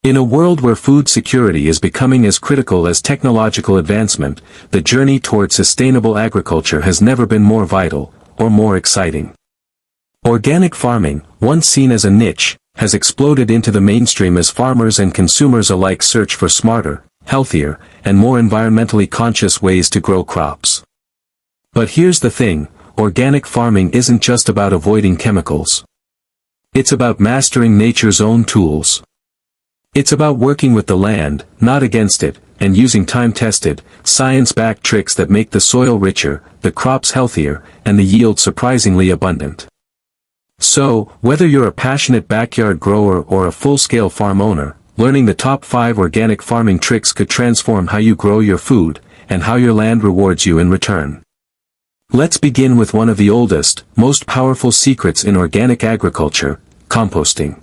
In a world where food security is becoming as critical as technological advancement, the journey toward sustainable agriculture has never been more vital, or more exciting. Organic farming, once seen as a niche, has exploded into the mainstream as farmers and consumers alike search for smarter, healthier, and more environmentally conscious ways to grow crops. But here's the thing, organic farming isn't just about avoiding chemicals. It's about mastering nature's own tools. It's about working with the land, not against it, and using time-tested, science-backed tricks that make the soil richer, the crops healthier, and the yield surprisingly abundant. So, whether you're a passionate backyard grower or a full-scale farm owner, learning the top 5 organic farming tricks could transform how you grow your food, and how your land rewards you in return. Let's begin with one of the oldest, most powerful secrets in organic agriculture, composting.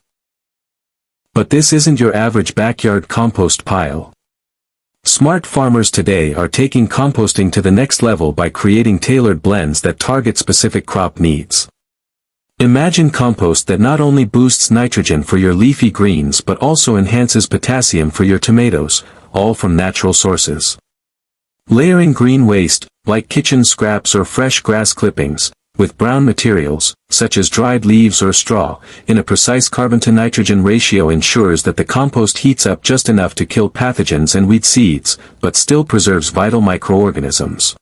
But this isn't your average backyard compost pile. Smart farmers today are taking composting to the next level by creating tailored blends that target specific crop needs. Imagine compost that not only boosts nitrogen for your leafy greens but also enhances potassium for your tomatoes, all from natural sources. Layering green waste, like kitchen scraps or fresh grass clippings, with brown materials, such as dried leaves or straw, in a precise carbon-to-nitrogen ratio ensures that the compost heats up just enough to kill pathogens and weed seeds, but still preserves vital microorganisms.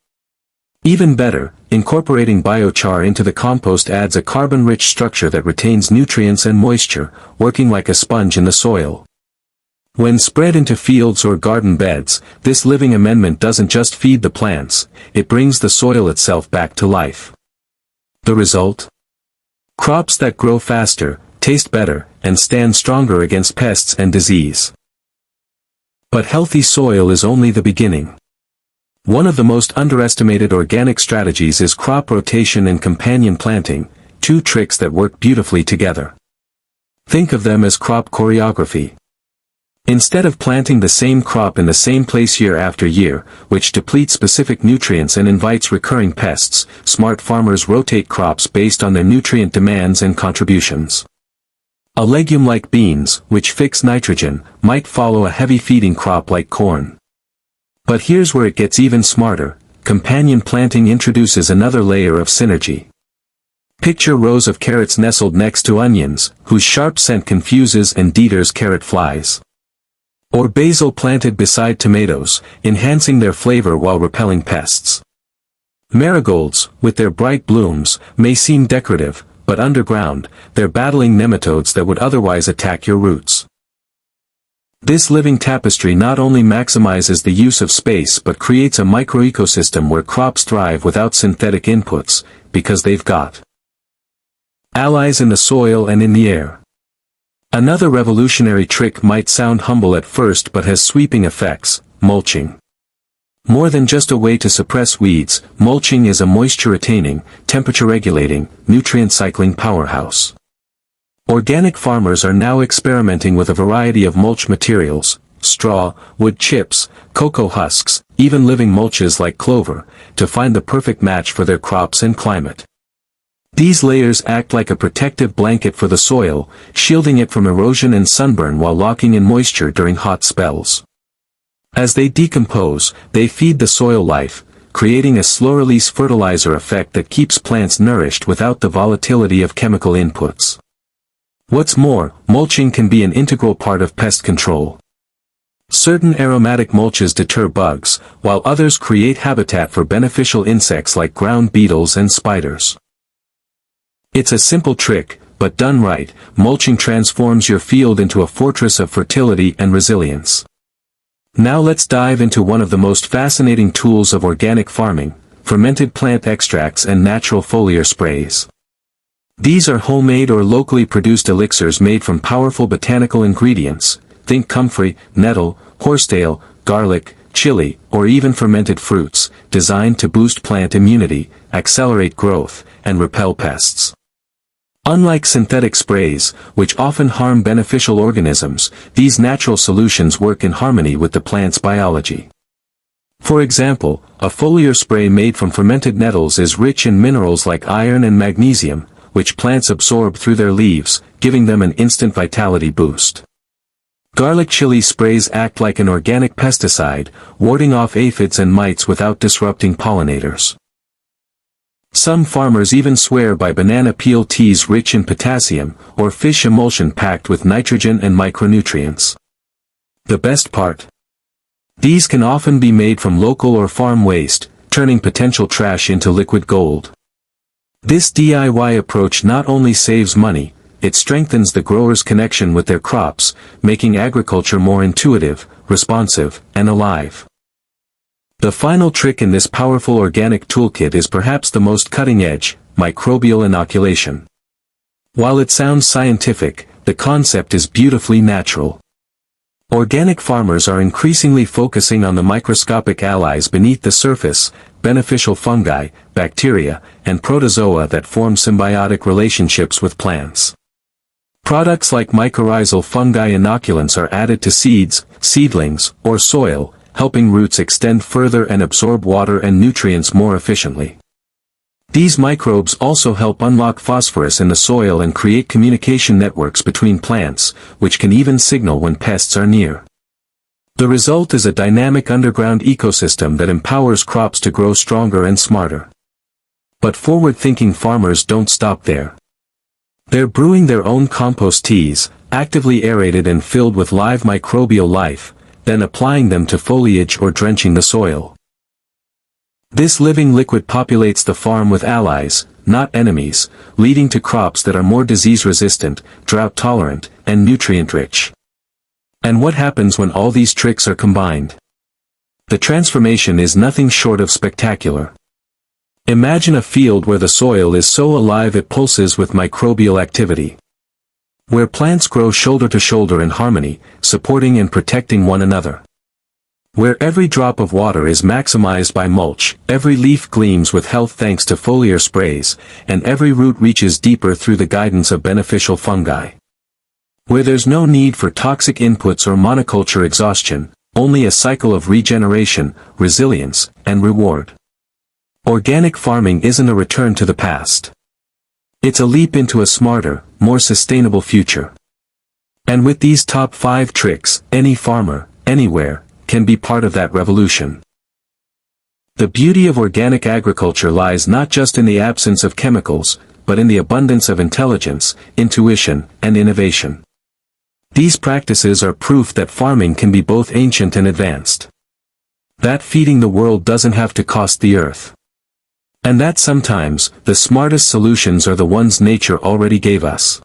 Even better, incorporating biochar into the compost adds a carbon-rich structure that retains nutrients and moisture, working like a sponge in the soil. When spread into fields or garden beds, this living amendment doesn't just feed the plants, it brings the soil itself back to life. The result? Crops that grow faster, taste better, and stand stronger against pests and disease. But healthy soil is only the beginning. One of the most underestimated organic strategies is crop rotation and companion planting, 2 tricks that work beautifully together. Think of them as crop choreography. Instead of planting the same crop in the same place year after year, which depletes specific nutrients and invites recurring pests, smart farmers rotate crops based on their nutrient demands and contributions. A legume like beans, which fix nitrogen, might follow a heavy feeding crop like corn. But here's where it gets even smarter, companion planting introduces another layer of synergy. Picture rows of carrots nestled next to onions, whose sharp scent confuses and deters carrot flies. Or basil planted beside tomatoes, enhancing their flavor while repelling pests. Marigolds, with their bright blooms, may seem decorative, but underground, they're battling nematodes that would otherwise attack your roots. This living tapestry not only maximizes the use of space but creates a microecosystem where crops thrive without synthetic inputs, because they've got allies in the soil and in the air. Another revolutionary trick might sound humble at first but has sweeping effects, mulching. More than just a way to suppress weeds, mulching is a moisture-retaining, temperature-regulating, nutrient-cycling powerhouse. Organic farmers are now experimenting with a variety of mulch materials, straw, wood chips, cocoa husks, even living mulches like clover, to find the perfect match for their crops and climate. These layers act like a protective blanket for the soil, shielding it from erosion and sunburn while locking in moisture during hot spells. As they decompose, they feed the soil life, creating a slow-release fertilizer effect that keeps plants nourished without the volatility of chemical inputs. What's more, mulching can be an integral part of pest control. Certain aromatic mulches deter bugs, while others create habitat for beneficial insects like ground beetles and spiders. It's a simple trick, but done right, mulching transforms your field into a fortress of fertility and resilience. Now let's dive into one of the most fascinating tools of organic farming, fermented plant extracts and natural foliar sprays. These are homemade or locally produced elixirs made from powerful botanical ingredients, think comfrey, nettle, horsetail, garlic, chili, or even fermented fruits, designed to boost plant immunity, accelerate growth, and repel pests. Unlike synthetic sprays, which often harm beneficial organisms, these natural solutions work in harmony with the plant's biology. For example, a foliar spray made from fermented nettles is rich in minerals like iron and magnesium, which plants absorb through their leaves, giving them an instant vitality boost. Garlic chili sprays act like an organic pesticide, warding off aphids and mites without disrupting pollinators. Some farmers even swear by banana peel teas rich in potassium, or fish emulsion packed with nitrogen and micronutrients. The best part? These can often be made from local or farm waste, turning potential trash into liquid gold. This DIY approach not only saves money, it strengthens the grower's connection with their crops, making agriculture more intuitive, responsive, and alive. The final trick in this powerful organic toolkit is perhaps the most cutting-edge: microbial inoculation. While it sounds scientific, the concept is beautifully natural. Organic farmers are increasingly focusing on the microscopic allies beneath the surface, beneficial fungi, bacteria, and protozoa that form symbiotic relationships with plants. Products like mycorrhizal fungi inoculants are added to seeds, seedlings, or soil, helping roots extend further and absorb water and nutrients more efficiently. These microbes also help unlock phosphorus in the soil and create communication networks between plants, which can even signal when pests are near. The result is a dynamic underground ecosystem that empowers crops to grow stronger and smarter. But forward-thinking farmers don't stop there. They're brewing their own compost teas, actively aerated and filled with live microbial life, then applying them to foliage or drenching the soil. This living liquid populates the farm with allies, not enemies, leading to crops that are more disease-resistant, drought-tolerant, and nutrient-rich. And what happens when all these tricks are combined? The transformation is nothing short of spectacular. Imagine a field where the soil is so alive it pulses with microbial activity. Where plants grow shoulder to shoulder in harmony, supporting and protecting one another. Where every drop of water is maximized by mulch, every leaf gleams with health thanks to foliar sprays, and every root reaches deeper through the guidance of beneficial fungi. Where there's no need for toxic inputs or monoculture exhaustion, only a cycle of regeneration, resilience, and reward. Organic farming isn't a return to the past. It's a leap into a smarter, more sustainable future. And with these top 5 tricks, any farmer, anywhere, can be part of that revolution. The beauty of organic agriculture lies not just in the absence of chemicals, but in the abundance of intelligence, intuition, and innovation. These practices are proof that farming can be both ancient and advanced. That feeding the world doesn't have to cost the earth. And that sometimes, the smartest solutions are the ones nature already gave us.